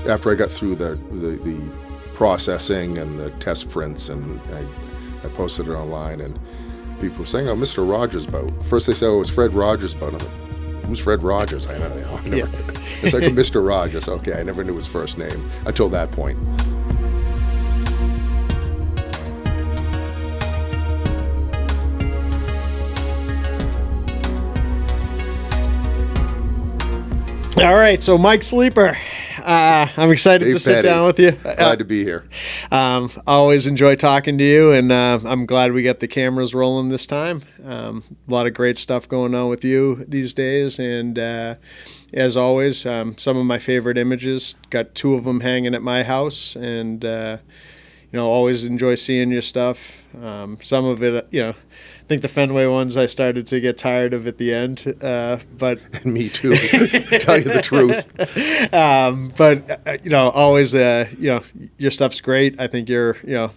after I got through the processing and the test prints, and I posted it online, and people were saying, "Oh, Mr. Rogers' boat." First they said, "Oh, it was Fred Rogers' boat." I'm like, "Who's Fred Rogers?" I never. It's like Mr. Rogers. Okay, I never knew his first name until that point. All right, so Mike Sleeper, I'm excited to sit down with you. Glad to be here. Always enjoy talking to you, and I'm glad we got the cameras rolling this time. A lot of great stuff going on with you these days, and as always, some of my favorite images. Got 2 of them hanging at my house, and always enjoy seeing your stuff. Some of it, I think the Fenway ones I started to get tired of at the end, but me too. To tell you the truth. But always, your stuff's great. I think you're, cream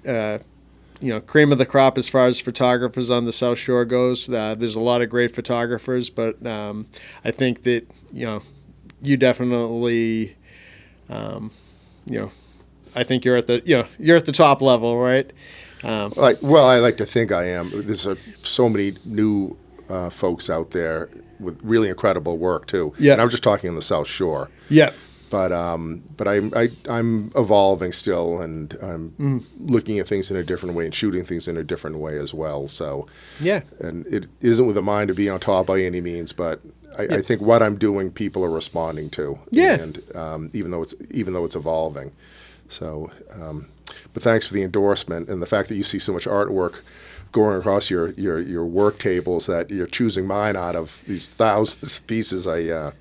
of the crop as far as photographers on the South Shore goes. There's a lot of great photographers, but I think that you definitely, I think you're at the top level, right? I like to think I am. There's so many new folks out there with really incredible work too. Yeah, and I'm just talking on the South Shore. Yeah, but I'm evolving still, and I'm looking at things in a different way and shooting things in a different way as well. So yeah, and it isn't with a mind to be on top by any means, but I think what I'm doing, people are responding to. Yeah, and even though it's evolving, so. But thanks for the endorsement and the fact that you see so much artwork going across your work tables that you're choosing mine out of these thousands of pieces. I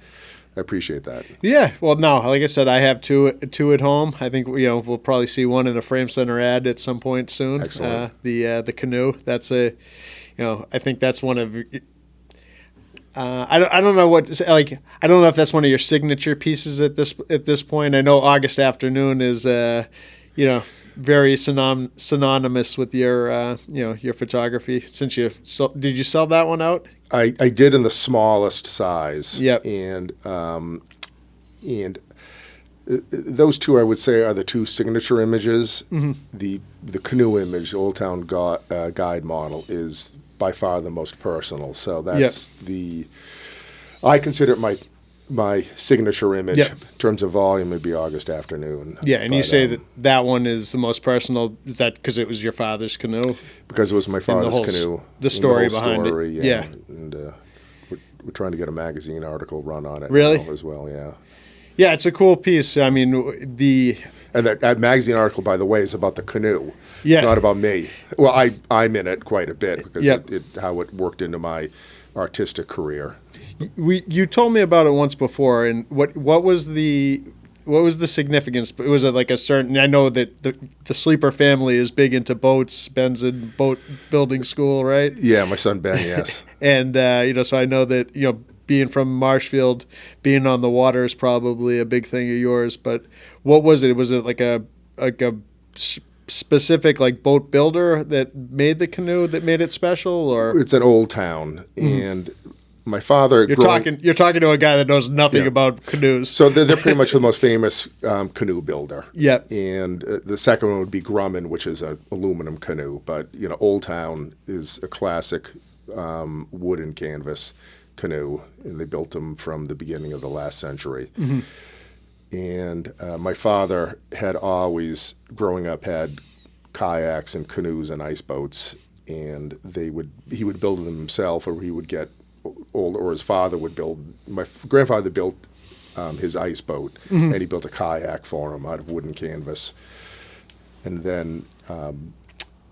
appreciate that. Yeah. Well, no, like I said, I have two at home. I think we'll probably see one in a FrameCenter ad at some point soon. Excellent. The canoe. That's I think that's one of. I don't know what I don't know if that's one of your signature pieces at this point. I know August Afternoon is very synonymous with your your photography. Since did you sell that one out? I did in the smallest size. Yep. And those 2 I would say are the 2 signature images. Mm-hmm. The canoe image, Old Town Guide model, is by far the most personal. So that's I consider it my signature image. Yep. In terms of volume, it'd be August Afternoon. Yeah, and you say that one is the most personal. Is that because it was your father's canoe? Because it was my father's canoe. The story behind it. Yeah. And we're trying to get a magazine article run on it now as well, yeah. Yeah, it's a cool piece. I mean, And that magazine article, by the way, is about the canoe. Yeah. It's not about me. Well, I'm in it quite a bit because how it worked into my artistic career. You told me about it once before, and what was the significance? Was it like a certain? I know that the Sleeper family is big into boats. Ben's in boat building school, right? Yeah, my son Ben, yes. And so I know that being from Marshfield, being on the water is probably a big thing of yours. But what was it? Was it like a specific boat builder that made the canoe that made it special, or it's an old town and. My father. You're talking to a guy that knows nothing about canoes. So they're pretty much the most famous canoe builder. Yep. And the second one would be Grumman, which is an aluminum canoe. But Old Town is a classic wood and canvas canoe, and they built them from the beginning of the last century. Mm-hmm. And my father had always, growing up, had kayaks and canoes and ice boats, and he would build them himself, or he would get. Or his father would build. My grandfather built his ice boat, mm-hmm. and he built a kayak for him out of wood and canvas. And then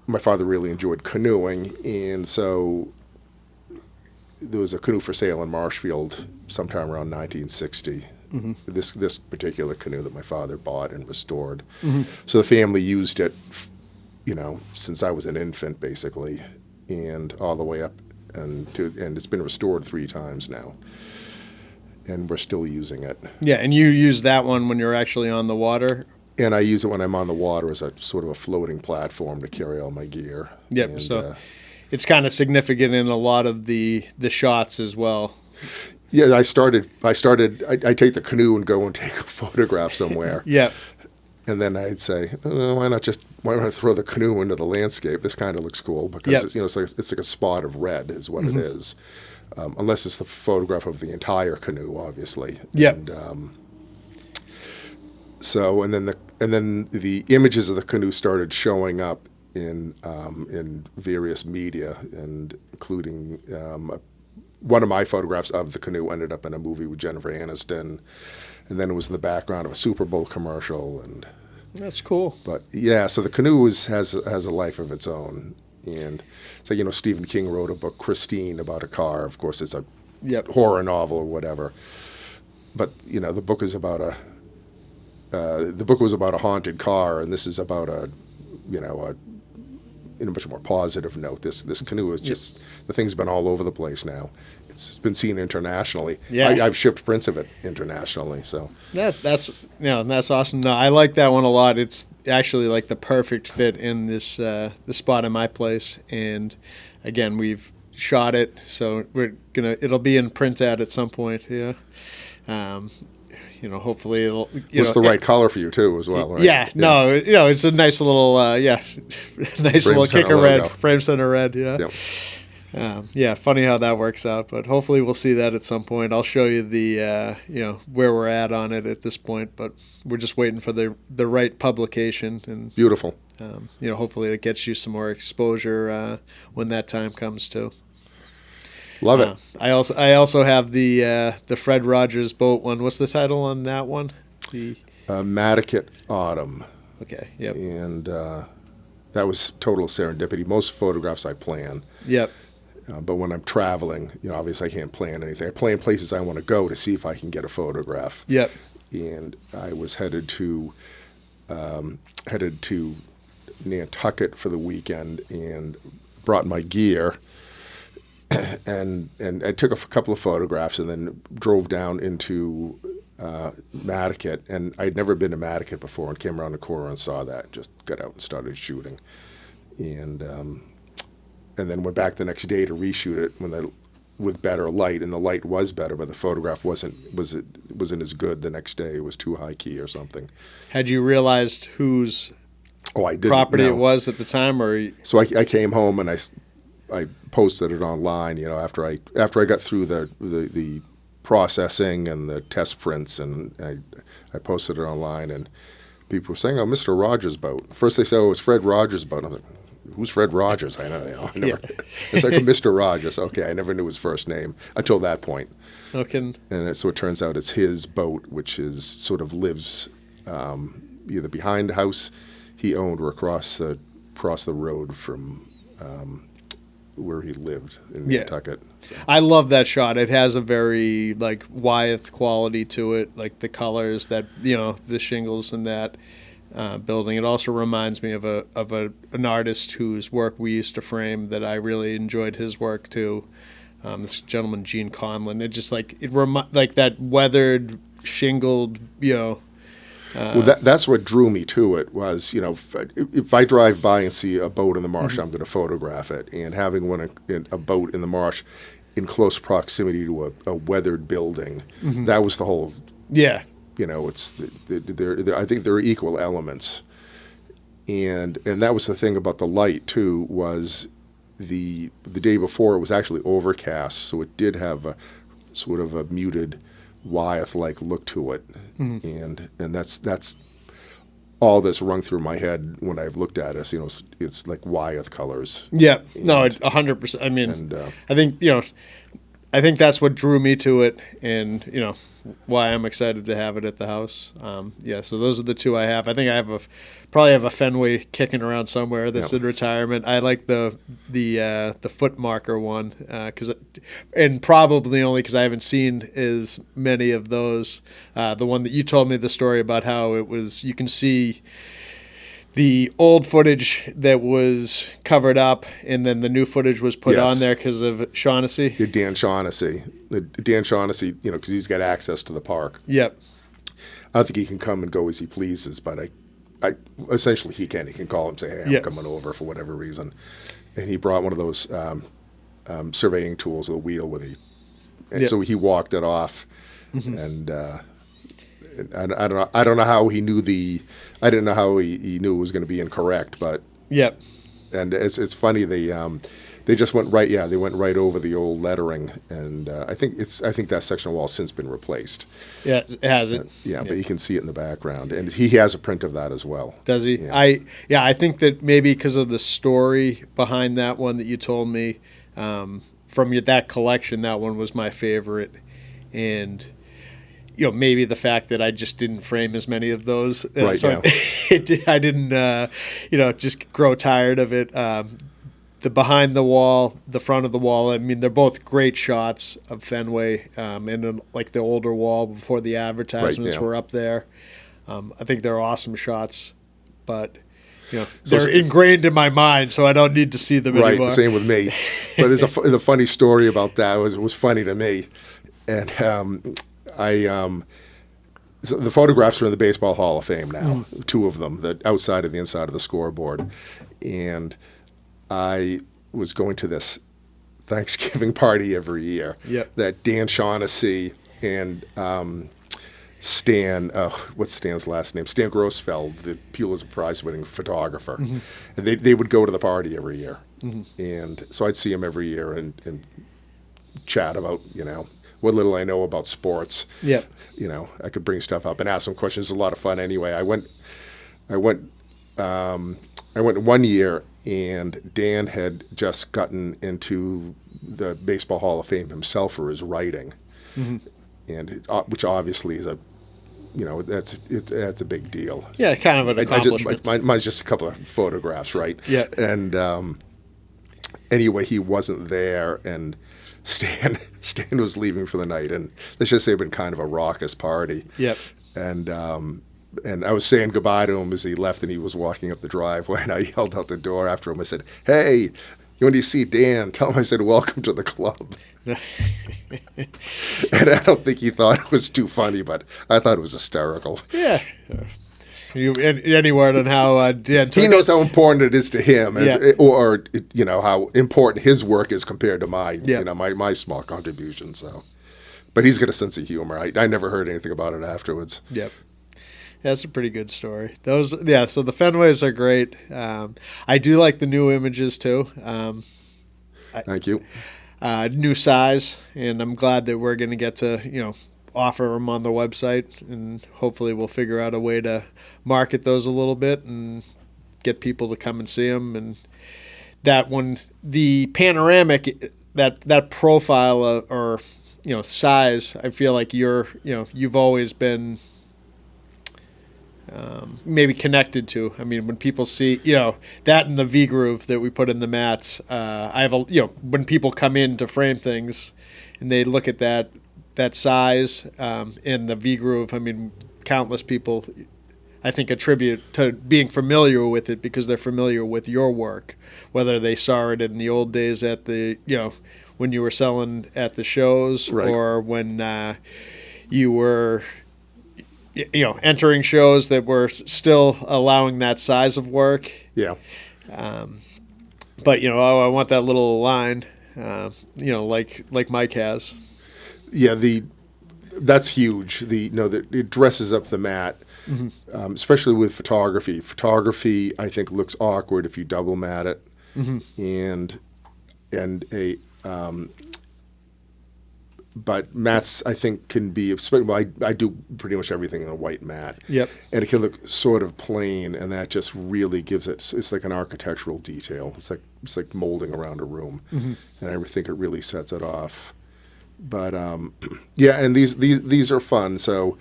my father really enjoyed canoeing, and so there was a canoe for sale in Marshfield sometime around 1960. Mm-hmm. This particular canoe that my father bought and restored. Mm-hmm. So the family used it, since I was an infant, basically, and all the way up. And it's been restored 3 times now, and we're still using it. Yeah, and you use that one when you're actually on the water? And I use it when I'm on the water as a sort of a floating platform to carry all my gear. Yep, and, so it's kind of significant in a lot of the shots as well. Yeah, I take the canoe and go and take a photograph somewhere. Yeah. And then I'd say, why not throw the canoe into the landscape? This kind of looks cool because Yep. it's like a spot of red is what it is. Unless it's the photograph of the entire canoe, obviously. Yep. And then the images of the canoe started showing up in various media, and including one of my photographs of the canoe ended up in a movie with Jennifer Aniston, and then it was in the background of a Super Bowl commercial. And That's cool. but yeah, so the canoe has a life of its own. And so Stephen King wrote a book, Christine, about a car. Of course, it's a Yep. horror novel or whatever. But the book is about the book was about a haunted car, and this is about in a much more positive note. This canoe is just the thing's been all over the place now. It's been seen internationally. Yeah. I've shipped prints of it internationally. So That's awesome. No, I like that one a lot. It's actually like the perfect fit in this the spot in my place. And again, we've shot it, so it'll be in print ad at some point. Yeah. Hopefully it'll. It's the right color for you too, as well, right? Yeah. No. It's a nice little nice little kicker red, frame center red. Yeah. Funny how that works out, but hopefully we'll see that at some point. I'll show you the where we're at this point, but we're just waiting for the right publication, and Beautiful. hopefully it gets you some more exposure when that time comes too. Love it. I also have the Fred Rogers boat one. What's the title on that one? The Matticat Autumn. Okay. Yep. And that was total serendipity. Most photographs I plan. Yep. But when I'm traveling, obviously I can't plan anything. I plan places I want to go to see if I can get a photograph. Yep. And I was headed to Nantucket for the weekend and brought my gear. And I took a couple of photographs and then drove down into Matticat. And I'd never been to Matticat before, and came around the corner and saw that and just got out and started shooting. And then went back the next day to reshoot it with better light, and the light was better, but the photograph wasn't as good the next day. It was too high key or something. Had you realized whose I didn't, property no. it was at the time, or? So I came home and I posted it online. After I got through the processing and the test prints, and I posted it online, and people were saying, "Oh, Mr. Rogers' boat." First they said it was Fred Rogers' boat. I'm like, "Who's Fred Rogers?" I never. It's like Mr. Rogers. Okay, I never knew his first name until that point. Okay. And so it turns out it's his boat, which is sort of lives either behind the house he owned or across the road from where he lived in Nantucket. So. I love that shot. It has a very Wyeth quality to it, like the colors that the shingles in that building. It also reminds me of an artist whose work we used to frame that I really enjoyed his work too. This gentleman Gene Conlon. It just like that weathered, shingled, Well, that's what drew me to it was, if I drive by and see a boat in the marsh, I'm going to photograph it. And having a boat in the marsh in close proximity to a weathered building, that was the whole. Yeah. It's I think there are equal elements, and that was the thing about the light too. Was the day before it was actually overcast, so it did have a sort of a muted Wyeth-like look to it, and that's all that's rung through my head when I've looked at it. It's like Wyeth colors. Yeah, no, 100%. I mean, I think that's what drew me to it, and why I'm excited to have it at the house. So those are the two I have. I think I probably have a Fenway kicking around somewhere that's in retirement. I like the foot marker one and probably only because I haven't seen as many of those. The one that you told me the story about how it was, you can see the old footage that was covered up, and then the new footage was put on there because of Shaughnessy. Yeah, Dan Shaughnessy, because he's got access to the park. Yep. I don't think he can come and go as he pleases, but I essentially he can. He can call and say, "Hey, I'm coming over for whatever reason," and he brought one of those surveying tools with a wheel with and Yep. so he walked it off, and I don't know how he knew I didn't know how he knew it was going to be incorrect, but Yep. and it's funny they just went right they went right over the old lettering, and I think that section of wall has since been replaced. Yeah, it has it. Yeah, but you can see it in the background, and he has a print of that as well. Does he? Yeah. I think that maybe because of the story behind that one that you told me from that collection, that one was my favorite, and maybe the fact that I just didn't frame as many of those, Right, so I didn't just grow tired of it. The behind the wall, the front of the wall. I mean, they're both great shots of Fenway, and like the older wall before the advertisements were up there. I think they're awesome shots, but they're ingrained in my mind, so I don't need to see them anymore. Right, same with me. But there's a funny story about that. It was funny to me, and so the photographs are in the Baseball Hall of Fame now, two of them, the outside and the inside of the scoreboard, and I was going to this Thanksgiving party every year that Dan Shaughnessy and Stan, what's Stan's last name? Stan Grossfeld, the Pulitzer Prize-winning photographer. And they would go to the party every year. And so I'd see him every year and chat about, what little I know about sports. Yep. I could bring stuff up and ask him questions. It was a lot of fun anyway. I went 1 year, and Dan had just gotten into the Baseball Hall of Fame himself for his writing, and which obviously is that's a big deal. Yeah, kind of an accomplishment. Mine's just a couple of photographs, right? Yeah. And anyway, he wasn't there, and Stan was leaving for the night, and let's just say it'd been kind of a raucous party. Yep. And I was saying goodbye to him as he left, and he was walking up the driveway, and I yelled out the door after him. I said, "Hey, when you see Dan, tell him I said welcome to the club." And I don't think he thought it was too funny, but I thought it was hysterical. Yeah. Any word on how Dan took He knows how important it is to him, or how important his work is compared to my my small contribution. So, but he's got a sense of humor. I never heard anything about it afterwards. Yep. That's a pretty good story. So the Fenways are great. I do like the new images too. Thank you. New size, and I'm glad that we're going to get to offer them on the website, and hopefully we'll figure out a way to market those a little bit and get people to come and see them. And that one, the panoramic, that profile or size, I feel like you've always been maybe connected to. I mean, when people see that and the V groove that we put in the mats, I have when people come in to frame things and they look at that size and the V groove, I mean, countless people I think attribute to being familiar with it because they're familiar with your work, whether they saw it in the old days at the when you were selling at the shows, right, or when you were entering shows that were still allowing that size of work. Yeah. But I want that little line, like Mike has. Yeah, that's huge. It dresses up the mat, especially with photography. Photography, I think, looks awkward if you double mat it, but mats, I think, can be. Well, I do pretty much everything on a white mat. Yep. And it can look sort of plain, and that just really gives it. It's like an architectural detail. It's like molding around a room, and I think it really sets it off. But and these are fun. So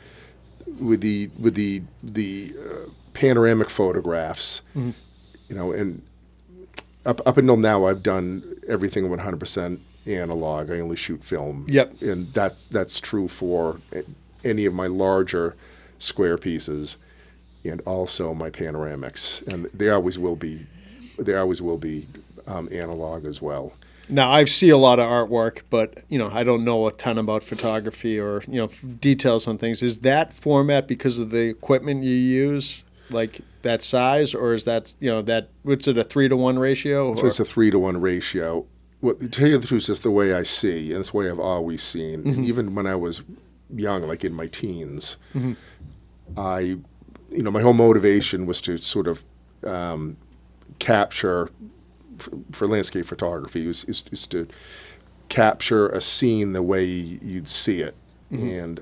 with the panoramic photographs, and up until now, I've done everything 100% analog. I only shoot film. Yep. And that's true for any of my larger square pieces, and also my panoramics, and they always will be analog as well. Now, I see a lot of artwork, but I don't know a ton about photography or details on things. Is that format because of the equipment you use, like that size, or is that what's it, a 3-to-1 ratio? Or? It's a 3-to-1 ratio. Well, to tell you the truth, it's just the way I see, and it's the way I've always seen. And even when I was young, like in my teens, I, my whole motivation was to sort of capture, for landscape photography, is to capture a scene the way you'd see it. And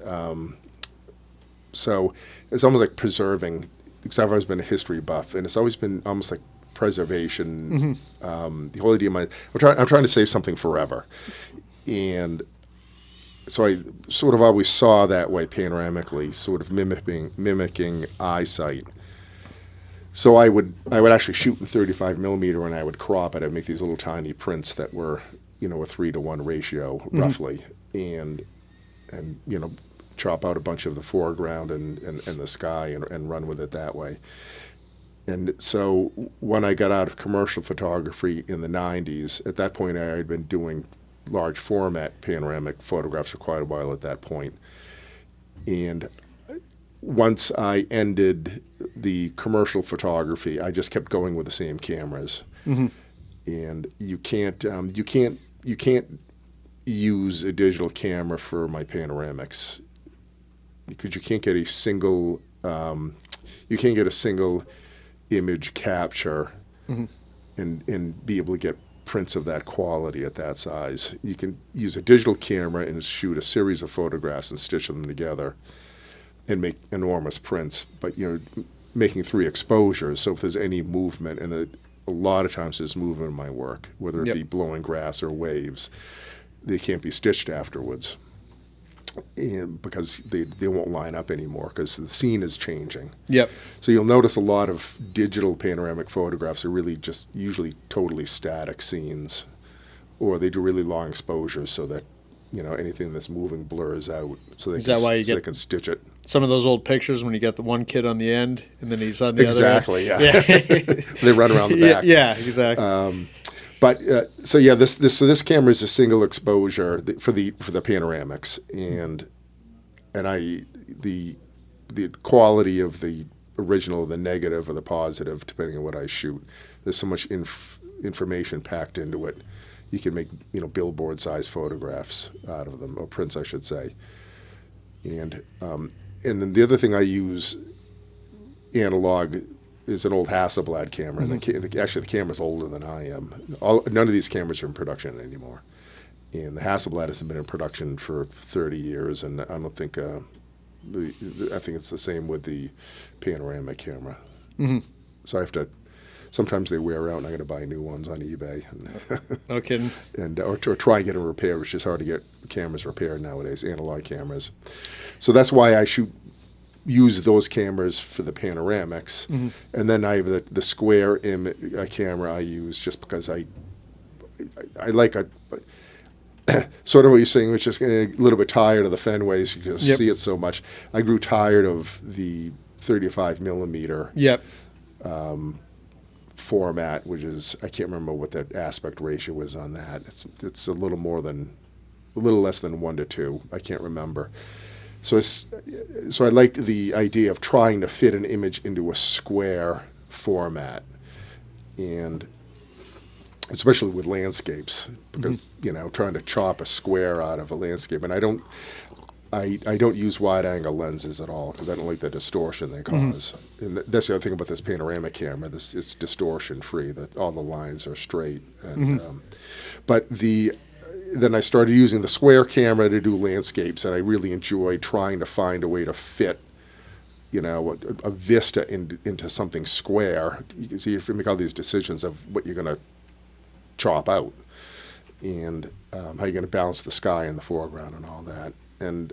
so it's almost like preserving, because I've always been a history buff, and it's always been almost like preservation. The whole idea of I'm trying to save something forever. And so I sort of always saw that way panoramically, sort of mimicking eyesight. So I would actually shoot in 35 millimeter, and I would crop it. I'd make these little tiny prints that were, a 3-to-1 ratio roughly, and chop out a bunch of the foreground and the sky and run with it that way. And so when I got out of commercial photography in the 90s, at that point I had been doing large format panoramic photographs for quite a while at that point. And once I ended the commercial photography, I just kept going with the same cameras. And you can't use a digital camera for my panoramics, because you can't get a single image capture and be able to get prints of that quality at that size. You can use a digital camera and shoot a series of photographs and stitch them together and make enormous prints, but making 3 exposures, so if there's any movement, and a lot of times there's movement in my work, whether it be blowing grass or waves, they can't be stitched afterwards. And because they won't line up anymore, because the scene is changing. So you'll notice a lot of digital panoramic photographs are really just usually totally static scenes, or they do really long exposures so that anything that's moving blurs out, so they they can stitch it. Some of those old pictures when you get the one kid on the end and then he's on the other end. Exactly. Yeah. They run around the back. Yeah, exactly. But this camera is a single exposure for the panoramics, and the quality of the original, the negative or the positive, depending on what I shoot. There's so much information packed into it. You can make billboard size photographs out of them, or prints, I should say. And then the other thing I use analog is an old Hasselblad camera. And actually, the camera's older than I am. None of these cameras are in production anymore. And the Hasselblad hasn't been in production for 30 years, and I don't think I think it's the same with the panoramic camera. So I have to. Sometimes they wear out, and I'm going to buy new ones on eBay. No kidding. Or try and get them repaired, which is hard to get cameras repaired nowadays, analog cameras. So that's why I use those cameras for the panoramics. And then I have the square camera I use just because I like sort of what you're saying, which is a little bit tired of the Fenways. You just see it so much. I grew tired of the 35 millimeter. Format, which is, I can't remember what that aspect ratio was on that. It's a little less than 1:2. I can't remember. So I liked the idea of trying to fit an image into a square format, and especially with landscapes, because trying to chop a square out of a landscape, and I don't use wide-angle lenses at all, because I don't like the distortion they cause. And that's the other thing about this panoramic camera. It's distortion-free. That all the lines are straight. And then I started using the square camera to do landscapes, and I really enjoyed trying to find a way to fit, a vista into something square. So you have to make all these decisions of what you're going to chop out, and how you're going to balance the sky in the foreground and all that. And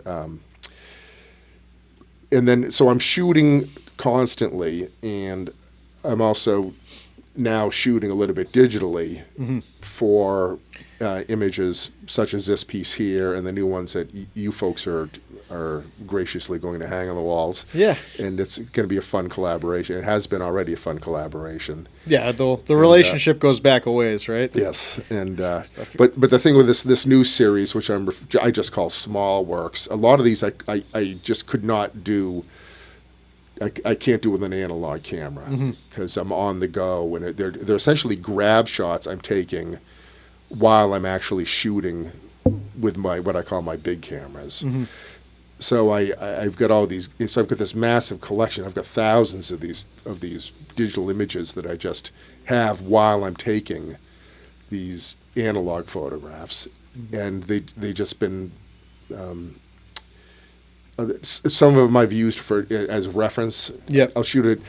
then so I'm shooting constantly, and I'm also now shooting a little bit digitally for images such as this piece here and the new ones that you folks are graciously going to hang on the walls. And it's going to be a fun collaboration. It has been already a fun collaboration. The relationship goes back a ways, right? Yes, and but the thing with this new series, which I just call Small Works, a lot of these I just could not do. I can't do with an analog camera because I'm on the go, and they're essentially grab shots I'm taking while I'm actually shooting with my what I call my big cameras. So I've got all these. So I've got this massive collection. I've got thousands of these digital images that I just have while I'm taking these analog photographs, and they just been. Some of them I've used for as reference. Yep. I'll shoot it.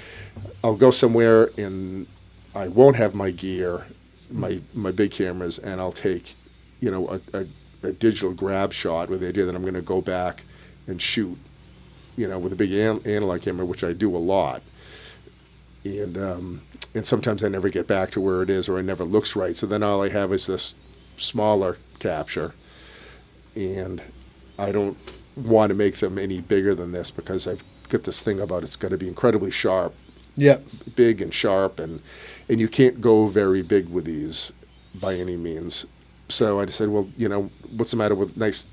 I'll go somewhere and I won't have my gear, my big cameras, and I'll take, a digital grab shot with the idea that I'm going to go back and shoot, with a big analog camera, which I do a lot. And sometimes I never get back to where it is, or it never looks right. So then all I have is this smaller capture, and I don't want to make them any bigger than this because I've got this thing about it's got to be incredibly sharp, big and sharp, and you can't go very big with these by any means. So I just said, well, what's the matter with nice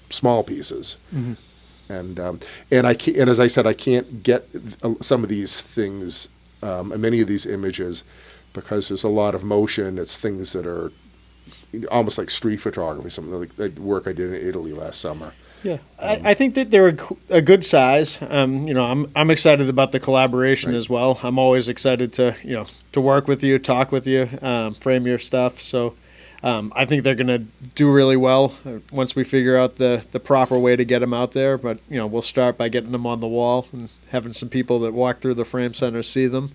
small pieces? And I can't, and as I said, I can't get some of these things, many of these images, because there's a lot of motion. It's things that are almost like street photography, something like the work I did in Italy last summer. Yeah, I think that they're a good size. I'm excited about the collaboration as well. I'm always excited to work with you, talk with you, frame your stuff. So I think they're going to do really well once we figure out the proper way to get them out there. But we'll start by getting them on the wall and having some people that walk through the frame center see them.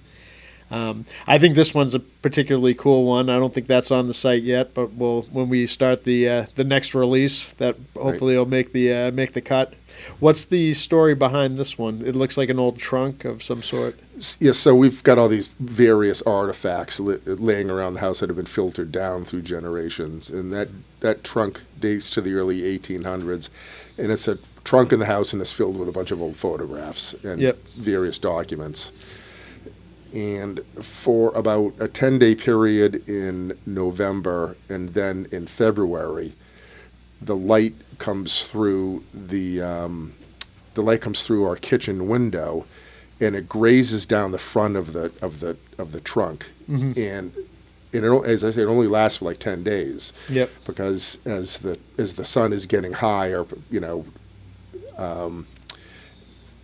I think this one's a particularly cool one. I don't think that's on the site yet, but when we start the next release, that hopefully will make the cut. What's the story behind this one? It looks like an old trunk of some sort. Yes, so we've got all these various artifacts laying around the house that have been filtered down through generations, and that trunk dates to the early 1800s, and it's a trunk in the house, and it's filled with a bunch of old photographs and various documents. And for about a 10-day period in November and then in February, the light comes through our kitchen window, and it grazes down the front of the trunk. And as I say, it only lasts for like 10 days. Because as the sun is getting higher,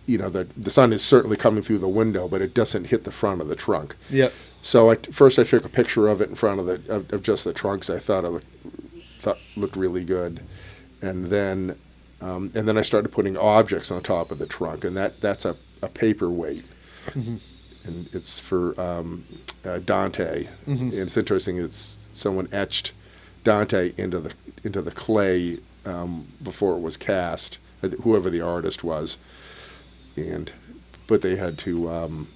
the sun is certainly coming through the window, but it doesn't hit the front of the trunk. So first I took a picture of it in front of just the trunks. I thought it looked really good, and then I started putting objects on top of the trunk, and that's a paperweight, and it's for Dante. And it's interesting. It's someone etched Dante into the clay before it was cast, whoever the artist was. But they had to,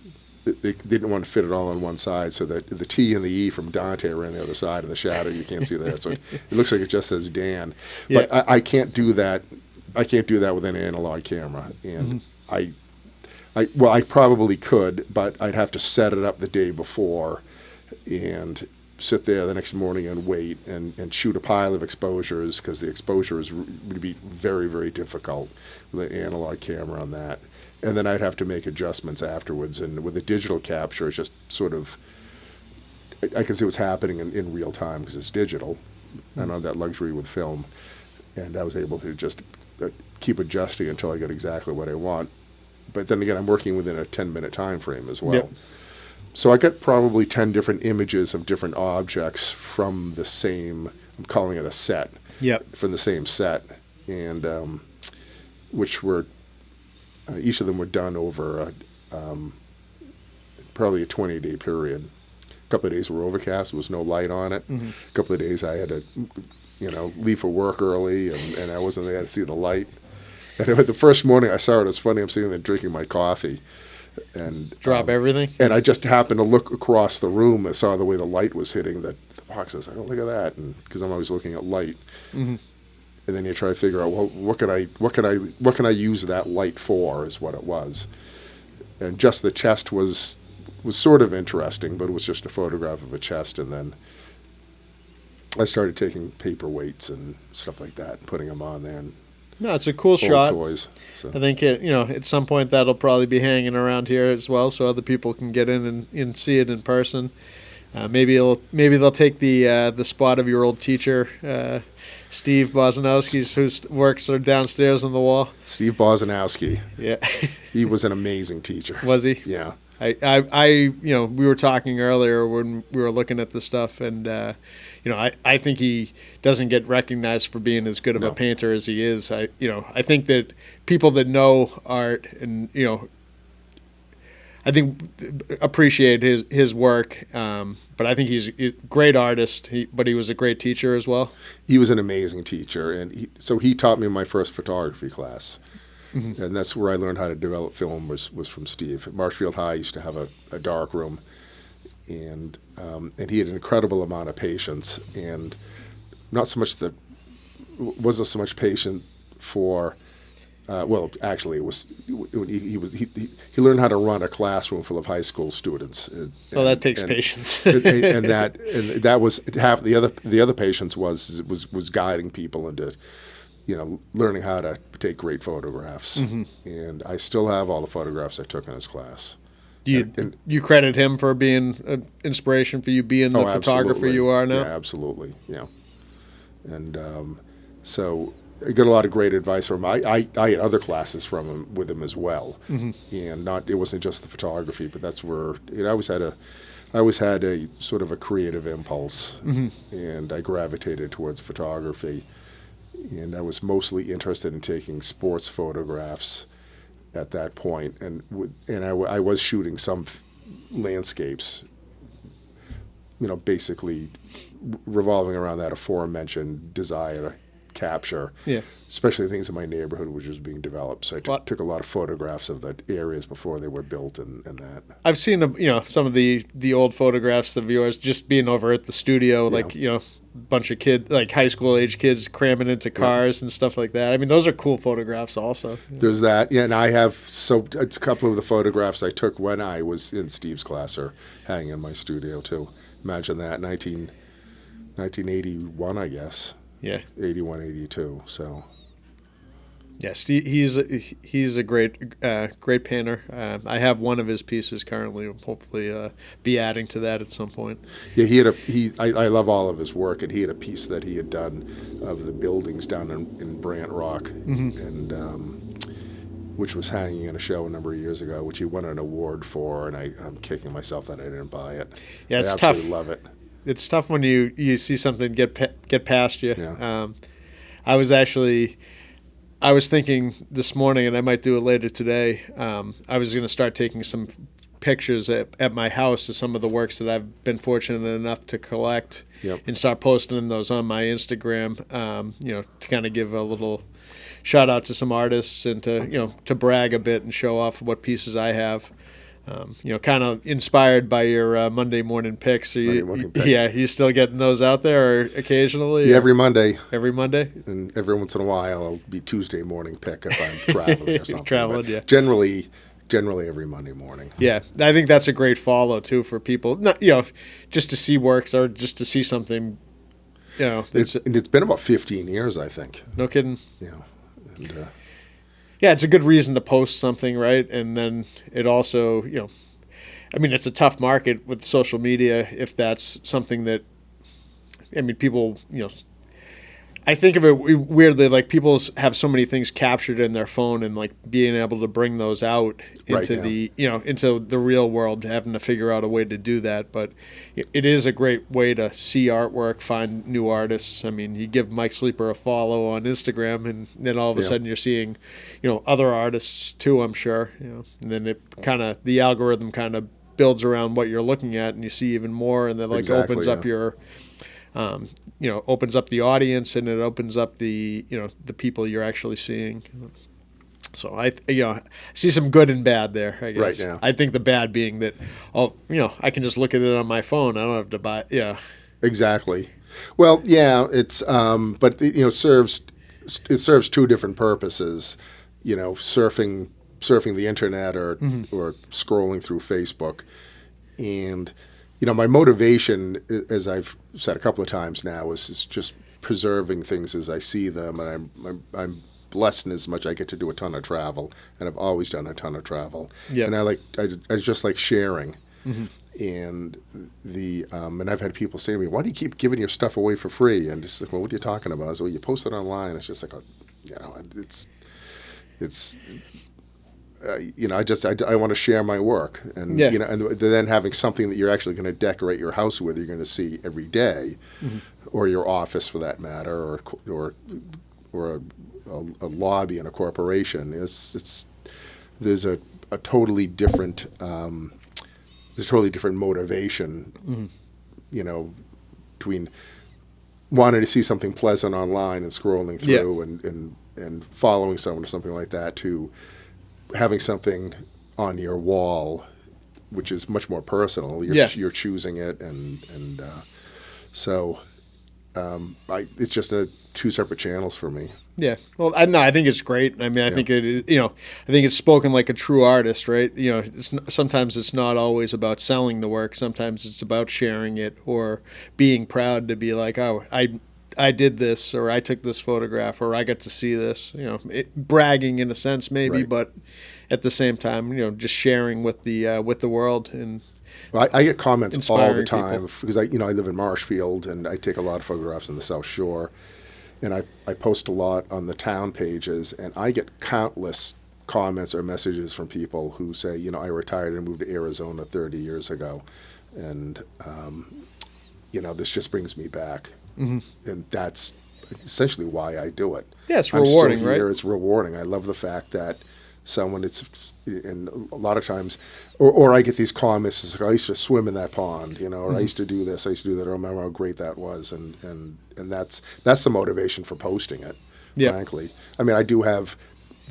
they didn't want to fit it all on one side, so that the T and the E from Dante are on the other side in the shadow. You can't see that, so it looks like it just says Dan. But I can't do that. I can't do that with an analog camera, and I probably could, but I'd have to set it up the day before and sit there the next morning and wait and shoot a pile of exposures, because the exposures would be very, very difficult with an analog camera on that. And then I'd have to make adjustments afterwards. And with a digital capture, it's just sort of, I can see what's happening in real time because it's digital. I don't have that luxury with film. And I was able to just keep adjusting until I get exactly what I want. But then again, I'm working within a 10-minute time frame as well. So I got probably 10 different images of different objects from the same, I'm calling it a set, from the same set, and which were, each of them were done over probably a 20-day period. A couple of days were overcast, there was no light on it. A couple of days I had to, leave for work early, and I wasn't there to see the light. And the first morning I saw it, it's funny, I'm sitting there drinking my coffee, and drop everything. And I just happened to look across the room and saw the way the light was hitting the boxes. I go, look at that, and because I'm always looking at light. And then you try to figure out, well, what can I use that light for? Is what it was. And just the chest was sort of interesting, but it was just a photograph of a chest, and then I started taking paperweights and stuff like that and putting them on there. And no, it's a cool shot. Toys. So. I think at some point that'll probably be hanging around here as well, so other people can get in and see it in person. Maybe they'll take the spot of your old teacher, Steve Bozcanowski, who works downstairs on the wall. Steve Bozcanowski. Yeah, He was an amazing teacher. was he? Yeah. We were talking earlier when we were looking at the stuff, and I think he doesn't get recognized for being as good of a painter as he is. I think that people that know art and I think appreciate his work, but I think he's a great artist. But he was a great teacher as well. He was an amazing teacher, and so he taught me my first photography class, and that's where I learned how to develop film was from Steve. At Marshfield High, I used to have a dark room, and he had an incredible amount of patience, and wasn't so much patient for. Well, actually, it was he learned how to run a classroom full of high school students. Well, that takes patience. and that was half the other patience was guiding people into, learning how to take great photographs. And I still have all the photographs I took in his class. Do you credit him for being an inspiration for you being the photographer absolutely. you are now? Yeah, absolutely. Yeah, and so. I got a lot of great advice from him. I had other classes with him as well, and it wasn't just the photography, but that's where I always had a sort of a creative impulse, and I gravitated towards photography, and I was mostly interested in taking sports photographs at that point, and I was shooting some landscapes, basically revolving around that aforementioned desire to capture, especially things in my neighborhood which was being developed. So I took a lot of photographs of the areas before they were built and that. I've seen some of the old photographs of yours just being over at the studio, like bunch of kids, like high school age kids cramming into cars and stuff like that. I mean, those are cool photographs also. There's that, and I have a couple of the photographs I took when I was in Steve's class are hanging in my studio too. Imagine that, 1981, I guess. Yeah, 81, 82. So, yes, he's a great painter. I have one of his pieces currently. Hopefully, be adding to that at some point. Yeah, I love all of his work, and he had a piece that he had done of the buildings down in Brant Rock, and which was hanging in a show a number of years ago, which he won an award for, and I'm kicking myself that I didn't buy it. Yeah, it's I tough. absolutely love it. It's tough when you see something get past you. Yeah. I was thinking this morning, and I might do it later today. I was going to start taking some pictures at my house of some of the works that I've been fortunate enough to collect, and start posting those on my Instagram. To kind of give a little shout out to some artists and to brag a bit and show off what pieces I have. Kind of inspired by your Monday morning picks. Monday morning pick. Yeah, you still getting those out there or occasionally? Yeah, every Monday. Every Monday? And every once in a while, it'll be Tuesday morning pick if I'm traveling or something. Traveling, yeah. Generally every Monday morning. Yeah, I think that's a great follow, too, for people. Not, just to see works or just to see something, It's been about 15 years, I think. No kidding. And, yeah, it's a good reason to post something, right? And then it also, it's a tough market with social media if that's something that, people, I think of it weirdly, like people have so many things captured in their phone and like being able to bring those out into into the real world, having to figure out a way to do that. But it is a great way to see artwork, find new artists. I mean, you give Mike Sleeper a follow on Instagram and then all of a sudden you're seeing, other artists too, I'm sure, and then the algorithm kind of builds around what you're looking at and you see even more and then opens up your, opens up the audience and it opens up the the people you're actually seeing. So I see some good and bad there, I guess. Right now. I think the bad being that I can just look at it on my phone. I don't have to buy. Yeah. Exactly. Well, yeah, it's but it serves two different purposes. Surfing the internet or scrolling through Facebook, and my motivation, as I've said a couple of times now, is just preserving things as I see them, and I'm blessed in as much I get to do a ton of travel, and I've always done a ton of travel, and I just like sharing, And and I've had people say to me, "Why do you keep giving your stuff away for free?" And it's like, "Well, what are you talking about?" So you post it online. It's just like, it's. I want to share my work, and and then having something that you're actually going to decorate your house with, you're going to see every day, or your office for that matter, or a lobby in a corporation. There's a totally different motivation, between wanting to see something pleasant online and scrolling through and following someone or something like that, to having something on your wall, which is much more personal. You're choosing it, so it's just two separate channels for me. Yeah. Well, I think it's great. I mean, I think it, I think it's spoken like a true artist, right? Sometimes it's not always about selling the work. Sometimes it's about sharing it or being proud to be like, oh, I did this, or I took this photograph, or I got to see this, bragging in a sense maybe, right. But at the same time, just sharing with the world. And well, I get comments all the time people. because I live in Marshfield, and I take a lot of photographs in the South Shore, and I post a lot on the town pages, and I get countless comments or messages from people who say, I retired and moved to Arizona 30 years ago, and this just brings me back. And that's essentially why I do it. Yeah, it's rewarding, I'm still here. right? It's rewarding. I love the fact that and a lot of times, or I get these comments, it's like, I used to swim in that pond, or I used to do this, I used to do that. I remember how great that was, and that's the motivation for posting it. Frankly, I mean, I do have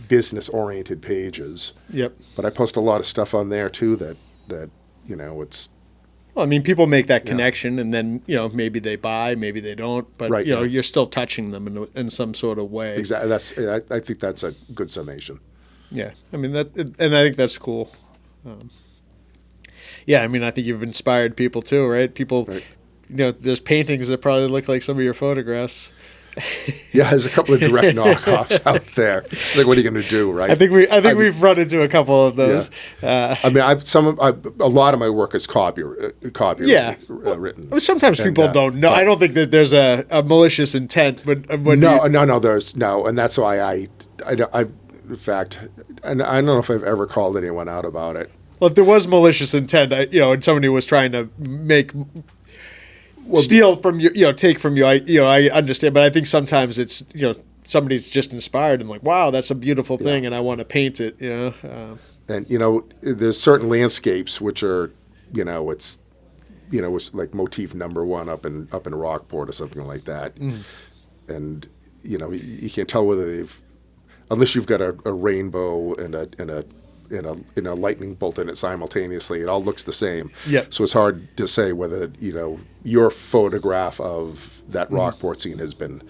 business-oriented pages. Yep. But I post a lot of stuff on there too that it's. Well, I mean, people make that connection, and then maybe they buy, maybe they don't, but right, you're still touching them in some sort of way. Exactly. I think that's a good summation. Yeah, I mean and I think that's cool. I mean, I think you've inspired people too, right? People, right. There's paintings that probably look like some of your photographs. Yeah, there's a couple of direct knockoffs out there. It's like, what are you going to do, right? I think we've run into a couple of those. Yeah. I mean, a lot of my work is copywritten. Sometimes people don't know. I don't think that there's a malicious intent, but there's no, and that's why in fact, and I don't know if I've ever called anyone out about it. Well, if there was malicious intent, and somebody was trying to steal from you, take from you, I understand, but I think sometimes it's, somebody's just inspired and like, wow, that's a beautiful thing, and I want to paint it, And there's certain landscapes which are, it's like motif number one up in Rockport or something like that, and you can't tell whether unless you've got a rainbow and a lightning bolt in it simultaneously. It all looks the same. Yeah. So it's hard to say whether your photograph of that Rockport scene has been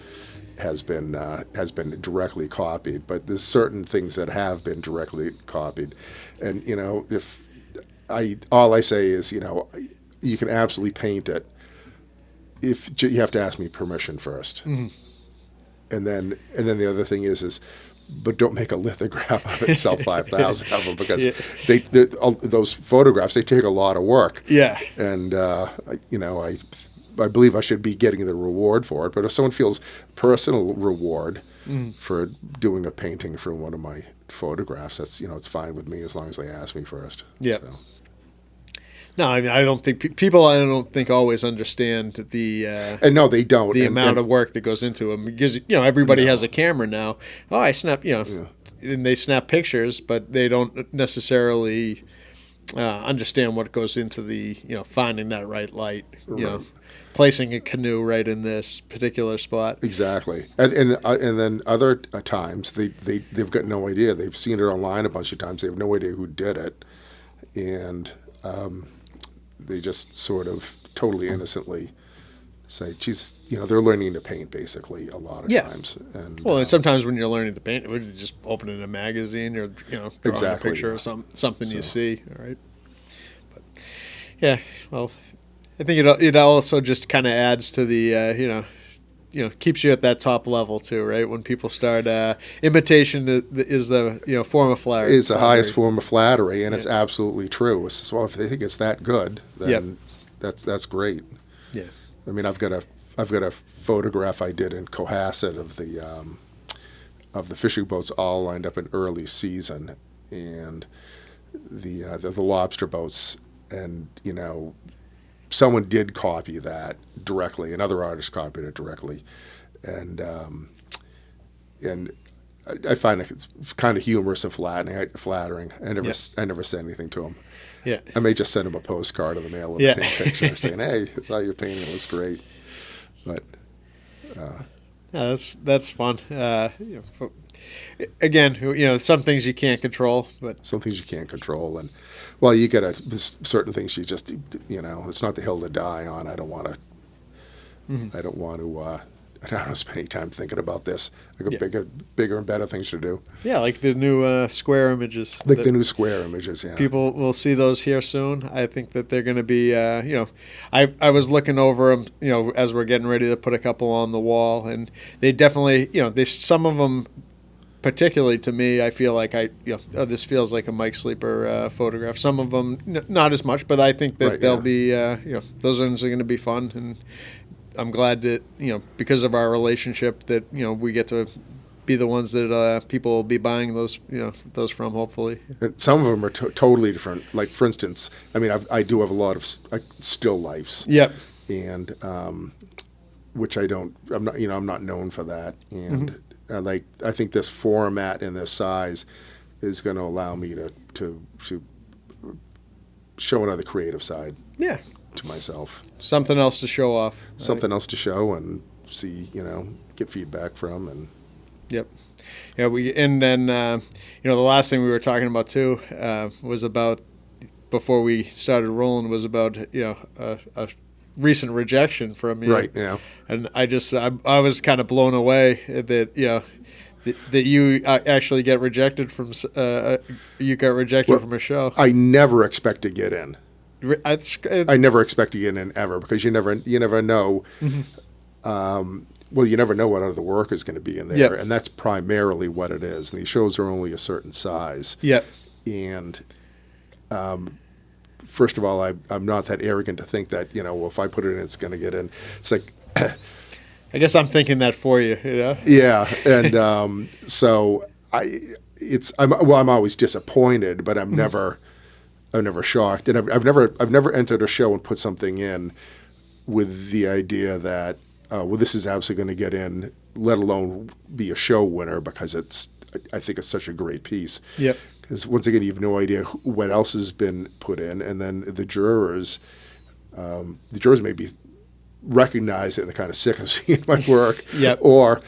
directly copied. But there's certain things that have been directly copied, and all I say is you can absolutely paint it. If you have to ask me permission first, and then the other thing is. But don't make a lithograph of it and sell 5,000 of them, because those photographs, they take a lot of work. Yeah. And, I believe I should be getting the reward for it. But if someone feels personal reward for doing a painting from one of my photographs, that's, it's fine with me as long as they ask me first. Yeah. So. No, I mean, I don't think people. I don't think always understand the. And no, they don't. The amount of work that goes into them, because everybody has a camera now. Oh, I snap, and they snap pictures, but they don't necessarily understand what goes into the finding that right light. Placing a canoe right in this particular spot. Exactly, and then other times they've got no idea. They've seen it online a bunch of times. They have no idea who did it, and. They just sort of totally innocently say, geez, they're learning to paint basically a lot of times. And sometimes when you're learning to paint, you're just opening a magazine or, drawing a picture or something you see. All right. But I think it also just kind of adds to the, keeps you at that top level too, right? When people start imitation is the form of flattery. It's the highest form of flattery, and it's absolutely true. It's just, well, if they think it's that good, then that's great. Yeah. I mean, I've got a photograph I did in Cohasset of the fishing boats all lined up in early season, and the lobster boats, and someone did copy that directly. Another artist copied it directly, and I find it's kind of humorous and flattering. I never say anything to them. Yeah. I may just send them a postcard in the mail with the same picture, saying, "Hey, it's how you're painting. It looks great." But that's fun. Again, some things you can't control, but some things you can't control, and well, you gotta. There's certain things you just, it's not the hill to die on. I don't want to. I don't want to spend any time thinking about this. I got bigger and better things to do. Yeah, like the new square images. Like the new square images, yeah. People will see those here soon. I think that they're going to be, I was looking over them, as we're getting ready to put a couple on the wall, and they definitely, some of them, particularly to me, I feel like this feels like a Mike Sleeper photograph. Some of them, not as much, but I think that they'll be, those ones are going to be fun, and I'm glad that, because of our relationship that, we get to be the ones that people will be buying those from, hopefully. And some of them are totally different. Like, for instance, I mean, I do have a lot of still lifes. Yep. And which I'm not known for that. And I think this format and this size is going to allow me to show another creative side. Yeah. To myself. Something else to show off. Something else to show and see, get feedback from. And yep. Yeah, then the last thing we were talking about too was about, before we started rolling, was about a recent rejection from you. Right, yeah. And I was kind of blown away that that you actually get rejected from from a show. I never expect to get in. I never expect to get in ever, because you never know. Well, you never know what other work is going to be in there, and that's primarily what it is. And these shows are only a certain size. Yep. And first of all, I'm not that arrogant to think that well, if I put it in, it's going to get in. It's like I guess I'm thinking that for you. Yeah, and so I'm always disappointed, but I'm never shocked, and I've never entered a show and put something in with the idea that this is absolutely going to get in, let alone be a show winner, because I think it's such a great piece. Yep. Because once again, you have no idea what else has been put in, and then the jurors may be recognize it and they're kind of sick of seeing my work. Yep. Or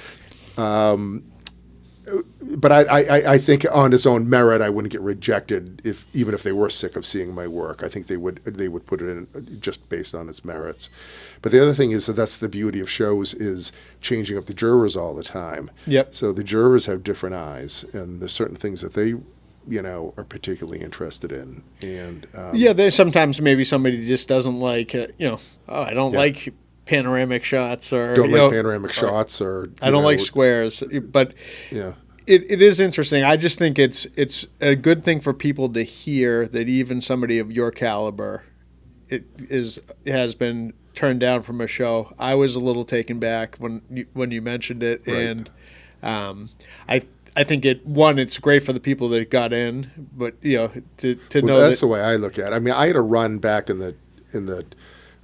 but I think on its own merit, I wouldn't get rejected even if they were sick of seeing my work. I think they would put it in just based on its merits. But the other thing is that's the beauty of shows, is changing up the jurors all the time. Yep. So the jurors have different eyes, and there's certain things that they are particularly interested in. And there's sometimes maybe somebody just doesn't like I don't like panoramic shots, or don't like panoramic shots, or I don't like squares, but yeah. It is interesting. I just think it's a good thing for people to hear that even somebody of your caliber has been turned down from a show. I was a little taken back when you mentioned it, right. And I think it's great for the people that got in, but to know that's the way I look at it. I mean, I had a run back in the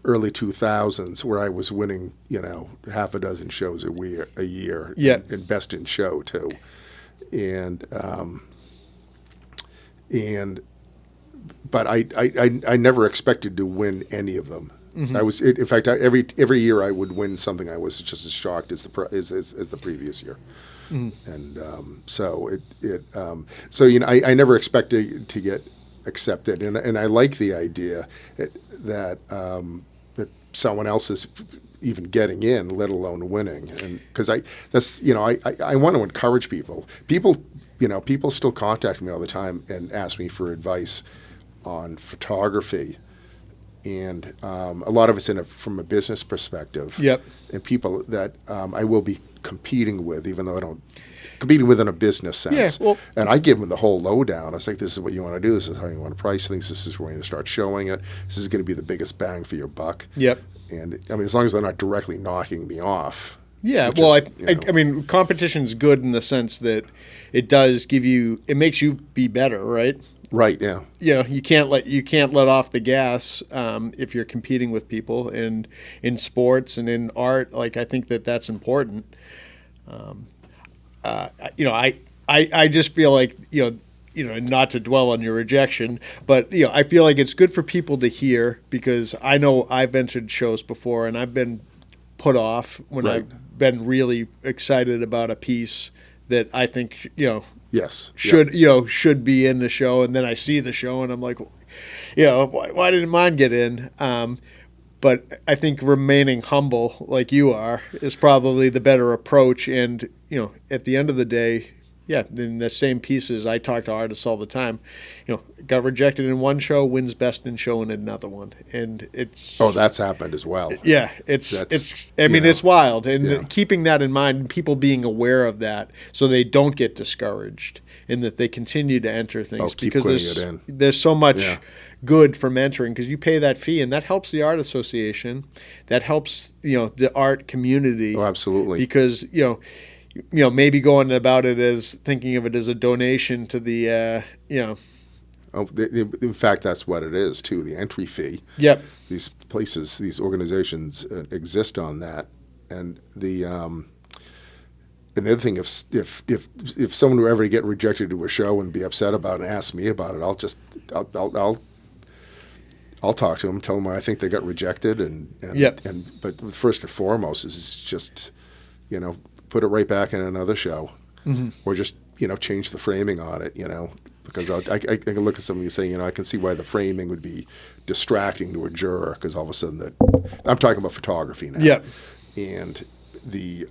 early 2000s where I was winning, half a dozen shows a year, and best in show too. But I never expected to win any of them. Mm-hmm. In fact, every year I would win something. I was just as shocked as the previous year. Mm-hmm. And so I never expected to get accepted, and I like the idea that someone else is even getting in, let alone winning. And because I want to encourage people. People still contact me all the time and ask me for advice on photography. and a lot of it's from a business perspective. Yep. And people that I will be competing with, even though I don't competing with in a business sense. Yeah, well, and I give them the whole lowdown. I was like, this is what you want to do. This is how you want to price things. This is where you're going to start showing it. This is going to be the biggest bang for your buck. Yep. And I mean, as long as they're not directly knocking me off. Yeah, well, is, I mean, competition's good in the sense that it does give you, it makes you be better, right? Right. Yeah. You know, you can't let off the gas if you're competing with people. And in sports and in art, like I think that's important. You know, I just feel like you know, not to dwell on your rejection, but you know, I feel like it's good for people to hear because I know I've entered shows before and I've been put off when Right. I've been really excited about a piece that I think, you know, Yes. should be in the show, and then I see the show and I'm like, you know, why didn't mine get in? But I think remaining humble like you are is probably the better approach. And you know, at the end of the day, yeah, in the same pieces, I talk to artists all the time. You know, got rejected in one show, wins best in show in another one, and it's That's happened as well. yeah, it's I mean, it's wild, and keeping that in mind, and people being aware of that, so they don't get discouraged, and that they continue to enter things keep because putting it in. there's so much good from entering because you pay that fee, and that helps the art association, that helps the art community. Oh, absolutely. Because maybe going about it as thinking of it as a donation to the in fact, that's what it is too. The entry fee. Yep. These places, these organizations exist on that, and the other thing, if someone were ever to get rejected to a show and be upset about it and ask me about it, I'll talk to them, tell them I think they got rejected, but first and foremost is just put it right back in another show, or just change the framing on it, because I can look at somebody and say, I can see why the framing would be distracting to a juror because all of a sudden I'm talking about photography now, and the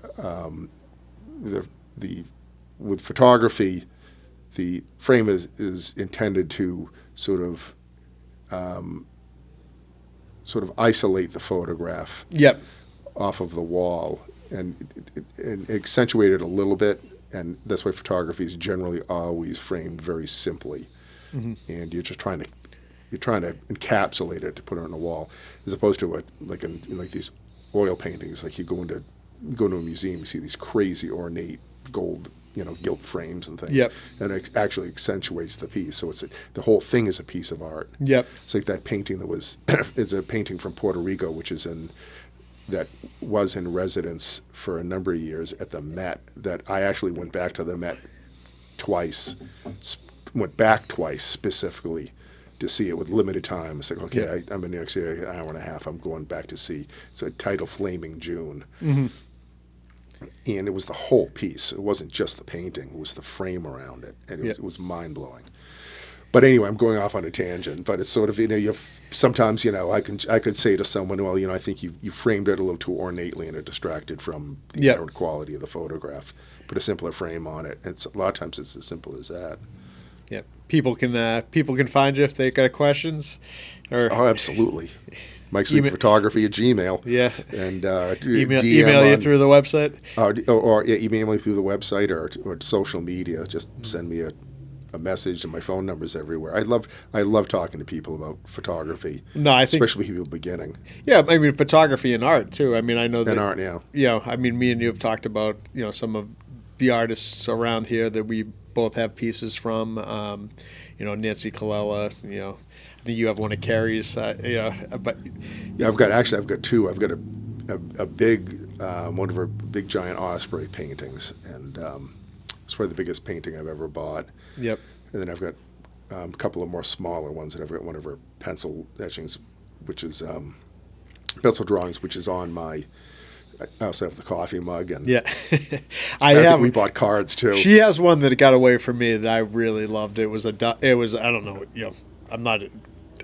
with photography, the frame is intended to sort of isolate the photograph off of the wall and accentuate it a little bit, and that's why photography is generally always framed very simply, and you're trying to encapsulate it to put it on a wall, as opposed to like these oil paintings. Like you go into a museum, you see these crazy ornate gold gilt frames and things, and it actually accentuates the piece. So the whole thing is a piece of art. It's like that painting that was it's a painting from Puerto Rico, which is that was in residence for a number of years at the Met, that I actually went back to the Met twice specifically to see it with limited time. It's like, okay, I'm in New York City an hour and a half, I'm going back to see. It's a title, Flaming June. And it was the whole piece. It wasn't just the painting, it was the frame around it. And it was mind-blowing. But anyway, I'm going off on a tangent. But it's sort of, sometimes, I could say to someone, well, I think you framed it a little too ornately and it distracted from the inherent quality of the photograph. Put a simpler frame on it. And a lot of times it's as simple as that. Yeah. People can find you if they got questions. Oh, absolutely. Mike's Photography at Gmail. Yeah. And email you through the website. Or email me through the website or social media. Just send me a message, and my phone number's everywhere. I love talking to people about photography. No, especially people beginning. Yeah, I mean photography and art too. I mean, I know that. And art, yeah. I mean, me and you have talked about some of the artists around here that we both have pieces from. Nancy Colella. I think you have one of Carrie's. But I've got two. I've got a big one of her big giant osprey paintings, and it's probably the biggest painting I've ever bought. Yep. And then I've got a couple of more smaller ones, and I've got one of her pencil etchings, which is pencil drawings, which is on my. I also have the coffee mug, and I think we bought cards too. She has one that got away from me that I really loved. It was I don't know, I'm not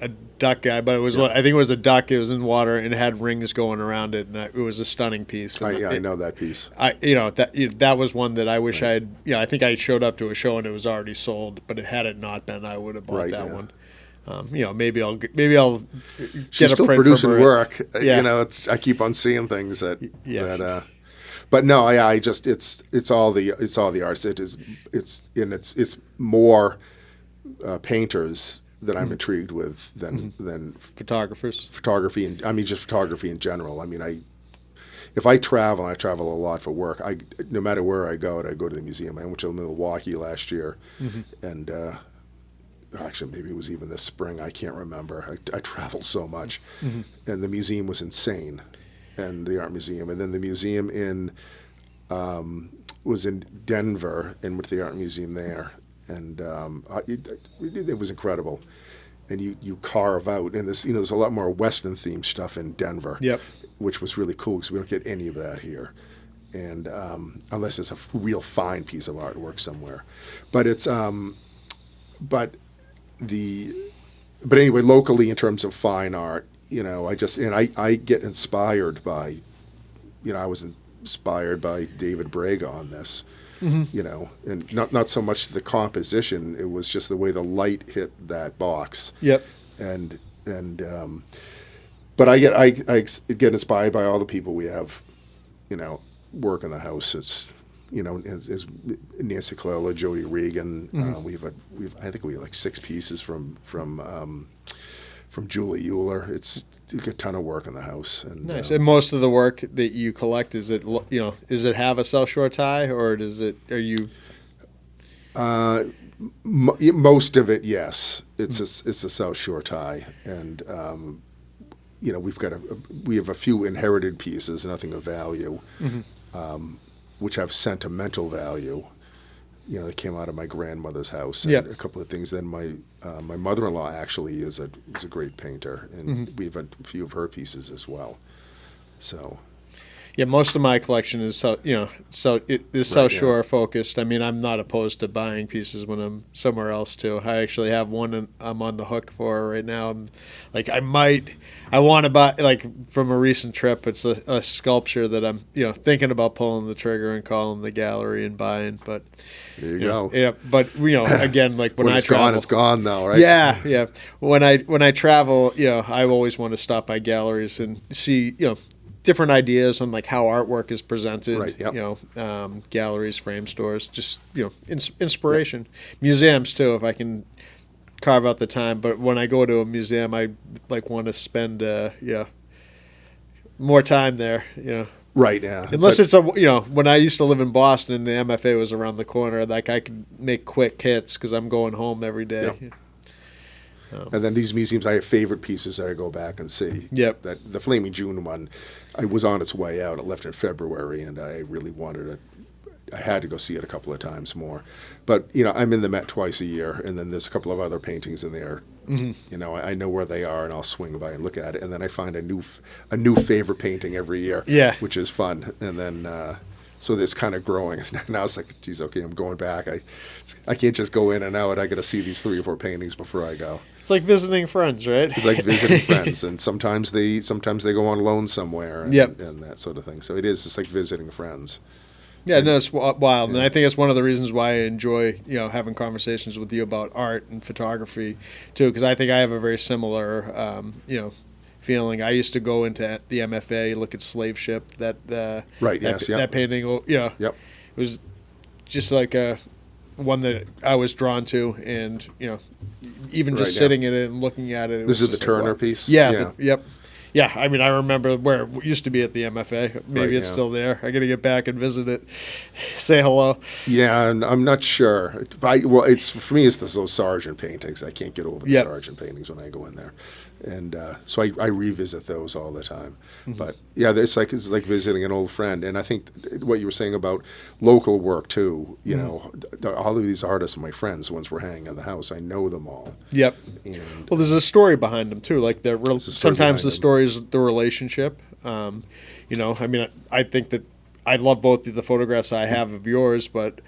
a duck guy, but it was I think it was a duck. It was in water and it had rings going around it, and it was a stunning piece. I know that piece. That was one that I wish I had. I think I showed up to a show and it was already sold, but had it not been, I would have bought that one. maybe I'll She's get a still print producing from her. work. Yeah. I keep on seeing things that Yeah. that. But no, I just it's all the arts. It's more painters that I'm intrigued with than Photographers. photography, and I mean just photography in general. I mean, if I travel, and I travel a lot for work. No matter where I go to the museum. I went to Milwaukee last year, and actually maybe it was even this spring. I can't remember. I traveled so much, and the museum was insane, and the art museum, and then the museum was in Denver, and went to the art museum there, and it was incredible. And you carve out, and there's a lot more Western themed stuff in Denver, Yep. which was really cool because we don't get any of that here, and unless it's a real fine piece of artwork somewhere. But it's but anyway, locally in terms of fine art, I get inspired by, I was inspired by David Braga on this. And not so much the composition, it was just the way the light hit that box. Yep. But I get inspired by all the people we have, work in the house. It's, as Nancy Colella, Jody Regan. I think we have like 6 pieces from Julie Euler. It's a ton of work in the house. And, Nice. And most of the work that you collect, does it have a South Shore tie, or are you? Most of it, yes. It's a South Shore tie, and we have a few inherited pieces, nothing of value, which have sentimental value. They came out of my grandmother's house, and Yep. a couple of things. Then my mother-in-law actually is a great painter, and we have a few of her pieces as well. So. Yeah, most of my collection is South Shore focused. I mean, I'm not opposed to buying pieces when I'm somewhere else too. I actually have one I'm on the hook for right now. I want to buy, like, from a recent trip. It's a sculpture that I'm thinking about pulling the trigger and calling the gallery and buying. But There you go. Yeah, but again, like when I it's travel, gone, it's gone though, right? Yeah. When I travel, I always want to stop by galleries and see, different ideas on like how artwork is presented. Right. Yep. Galleries, frame stores, just inspiration. Yep. Museums too, if I can carve out the time. But when I go to a museum, I want to spend more time there. Right. Yeah. Unless it's when I used to live in Boston and the MFA was around the corner, like I could make quick hits because I'm going home every day. Yep. And then these museums, I have favorite pieces that I go back and see. Yep. That the Flaming June one, I was on its way out. It left in February, and I really wanted it. I had to go see it a couple of times more. But I'm in the Met twice a year, and then there's a couple of other paintings in there. I know where they are, and I'll swing by and look at it, and then I find a new favorite painting every year. Yeah. Which is fun, and then. So this kind of growing. Now it's like, geez, okay, I'm going back. I can't just go in and out. I got to see these 3 or 4 paintings before I go. It's like visiting friends, right? It's like visiting friends, and sometimes they go on loan somewhere, and, Yep. and that sort of thing. So it's like visiting friends. Yeah, no, it's wild, and I think it's one of the reasons why I enjoy having conversations with you about art and photography too, because I think I have a very similar feeling. I used to go into the MFA, look at Slave Ship, that painting. Yep. It was just like one that I was drawn to, and even just sitting in it and looking at it. This is the Turner piece. Yeah. Yep. Yeah, I mean, I remember where it used to be at the MFA. Maybe it's still there. I got to get back and visit it, say hello. Yeah, and I'm not sure. It's for me. It's those Sargent paintings. I can't get over the Sargent paintings when I go in there, and so I revisit those all the time. But yeah, it's like visiting an old friend. And I think what you were saying about local work too. All of these artists are my friends. The ones we're hanging in the house, I know them all. Yep. And well, there's a story behind them too. Like sometimes the story is the relationship. I mean, I think that I love both of the photographs I have of yours, but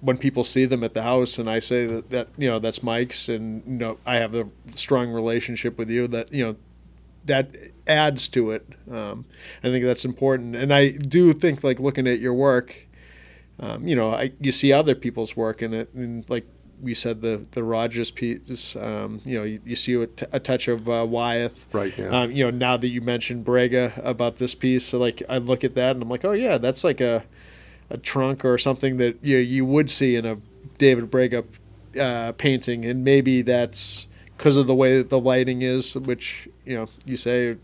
when people see them at the house and I say that that's Mike's, and I have a strong relationship with you, that adds to it. I think that's important, and I do think, like, looking at your work, you see other people's work in it, and like we said the Rogers piece. You see a touch of Wyeth. Right. Yeah. Now that you mentioned Braga about this piece, so like I look at that and I'm like, oh yeah, that's like a trunk or something that you would see in a David Braga painting, and maybe that's because of the way that the lighting is, which you say.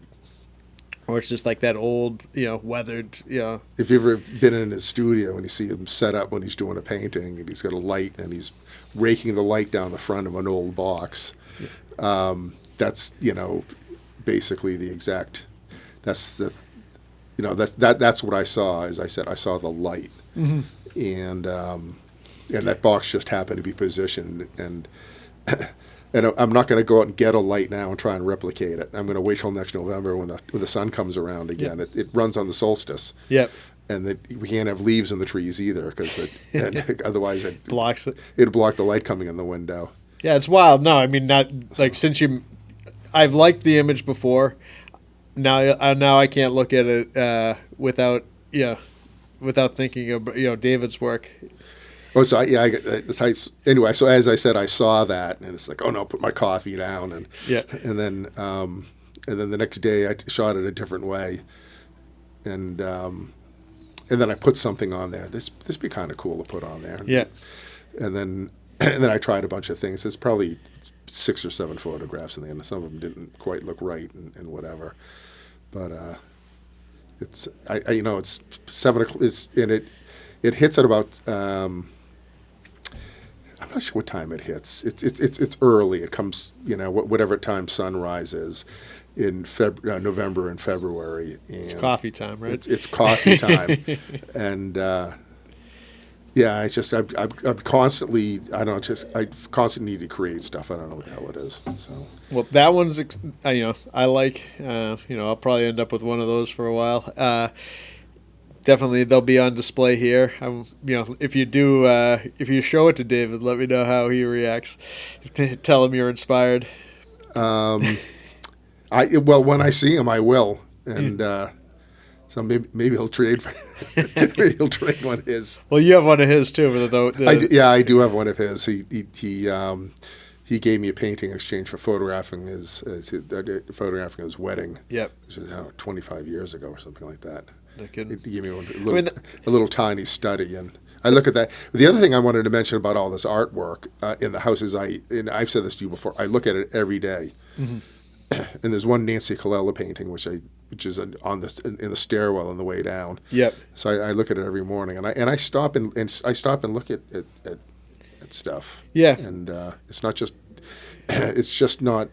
Or it's just like that old, weathered, If you've ever been in his studio and you see him set up when he's doing a painting and he's got a light and he's raking the light down the front of an old box, that's, basically the exact, that's the, that's what I saw. As I said, I saw the light. Mm-hmm. And that box just happened to be positioned, and I'm not going to go out and get a light now and try and replicate it. I'm going to wait till next November when the sun comes around again. Yep. It runs on the solstice. Yep. And we can't have leaves in the trees either, because otherwise it blocks it. It'd block the light coming in the window. Yeah, it's wild. No, I mean, not like I've liked the image before. Now I can't look at it without thinking of David's work. Oh, so anyway. So as I said, I saw that, and it's like, oh no, put my coffee down, and then the next day I shot it a different way, and then I put something on there. This be kind of cool to put on there. Yeah, and then I tried a bunch of things. There's probably 6 or 7 photographs in the end. Some of them didn't quite look right, and whatever, but it's 7 o'clock. It hits at about. I'm not sure what time it hits. It's early. It comes, whatever time sunrise is in November and February. And it's coffee time, right? It's coffee time, and I'm constantly. I constantly need to create stuff. I don't know what the hell it is. So well, that one's I like. I'll probably end up with one of those for a while. Definitely, they'll be on display here. If you do, if you show it to David, let me know how he reacts. Tell him you're inspired. When I see him, I will, and so maybe he'll trade. Maybe he'll trade one of his. Well, you have one of his too. I do have one of his. He gave me a painting in exchange for photographing his wedding. Yep. Which is 25 years ago or something like that. He gave me a little tiny study, and I look at that. The other thing I wanted to mention about all this artwork in the house is I've said this to you before. I look at it every day, and there's one Nancy Colella painting which is in the stairwell on the way down. Yep. So I look at it every morning, and I stop and look at stuff. Yeah. And it's not just it's just not.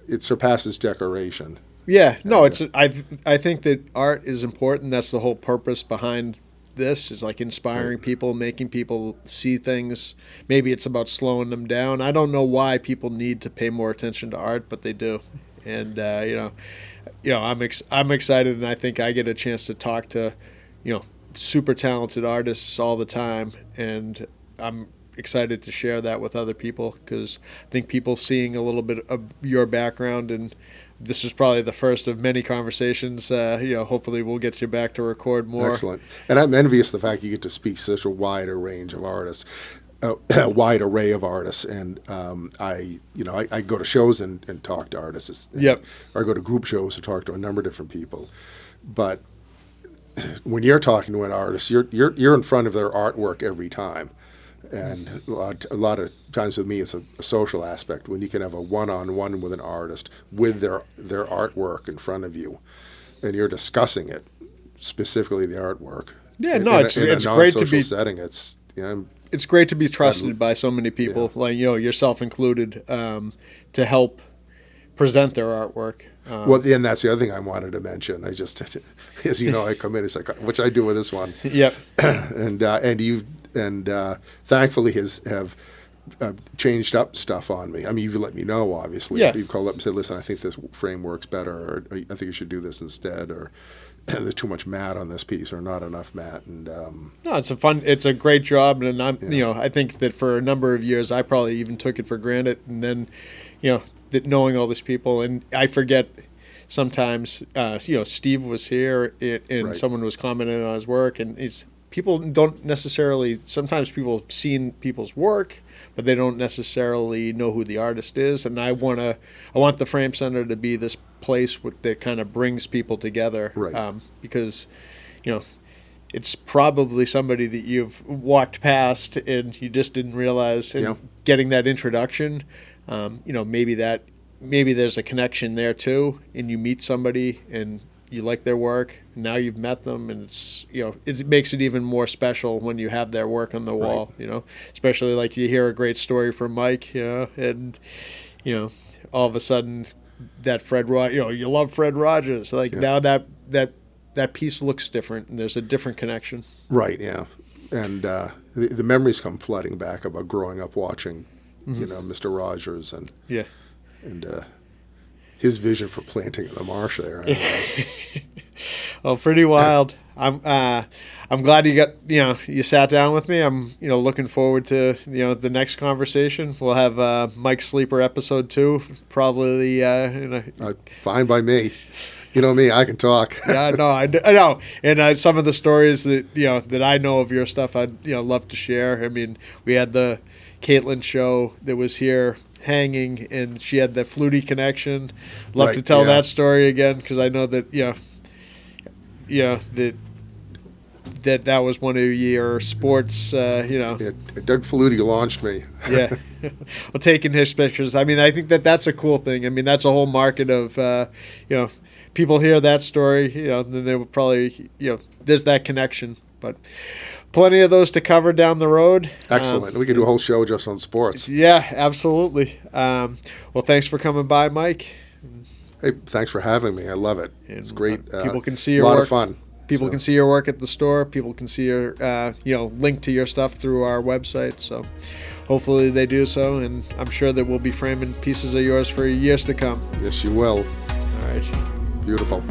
It surpasses decoration. Yeah, no, I think that art is important. That's the whole purpose behind this, is like inspiring people, making people see things. Maybe it's about slowing them down. I don't know why people need to pay more attention to art, but they do. And I'm excited, and I think I get a chance to talk to super talented artists all the time, and I'm excited to share that with other people, because I think people seeing a little bit of your background, and this is probably the first of many conversations. Hopefully we'll get you back to record more. Excellent. And I'm envious of the fact you get to speak to such a wide range of artists, a wide array of artists. And I go to shows and talk to artists. Yep. Or I go to group shows and talk to a number of different people. But when you're talking to an artist, you're in front of their artwork every time. And a lot of times with me, it's a social aspect when you can have a one-on-one with an artist with their artwork in front of you, and you're discussing it, specifically the artwork. Yeah, it's great to be setting. It's great to be trusted by so many people, like yourself included, to help present their artwork. And that's the other thing I wanted to mention. I just, as you know, I come in, it's like, what should I do with this one? Yep. And thankfully have changed up stuff on me. I mean, you've let me know, obviously. Yeah. You've called up and said, listen, I think this frame works better, or I think you should do this instead, or there's too much matte on this piece, or not enough matte. And no, it's a great job, and I think that for a number of years I probably even took it for granted, and then that knowing all these people, and I forget sometimes. Steve was here, and right. Someone was commenting on his work, and people don't necessarily. Sometimes people have seen people's work, but they don't necessarily know who the artist is. And I want the Frame Center to be this place that kind of brings people together, Right. because, it's probably somebody that you've walked past and you just didn't realize. And Yeah. getting that introduction, maybe there's a connection there too, and you meet somebody and you like their work. And now you've met them, and it makes it even more special when you have their work on the wall. Especially like you hear a great story from Mike, and all of a sudden that you love Fred Rogers. Like now that piece looks different, and there's a different connection. Right, yeah. And the memories come flooding back about growing up watching, Mr. Rogers and his vision for planting in the marsh there. Well, pretty wild. I'm glad you sat down with me. I'm looking forward to the next conversation. We'll have Mike's Sleeper episode 2 probably. Fine by me. You know me, I can talk. Yeah, no, I know. And some of the stories that I know of your stuff, I'd love to share. I mean, we had the Caitlin show that was here hanging, and she had the fluty connection. Love to tell that story again, because I know that that was one of your sports. Doug Flutie launched me. Yeah, well, taking his pictures. I mean, I think that's a cool thing. I mean, that's a whole market of people hear that story, then they will probably, there's that connection. But plenty of those to cover down the road. Excellent. We can do a whole show just on sports. Yeah, absolutely. Well, thanks for coming by, Mike. Hey, thanks for having me. I love it. It's great. People can see your work. A lot work. of fun. People can see your work at the store. People can see your, link to your stuff through our website. So hopefully they do so, and I'm sure that we'll be framing pieces of yours for years to come. Yes, you will. All right. Beautiful.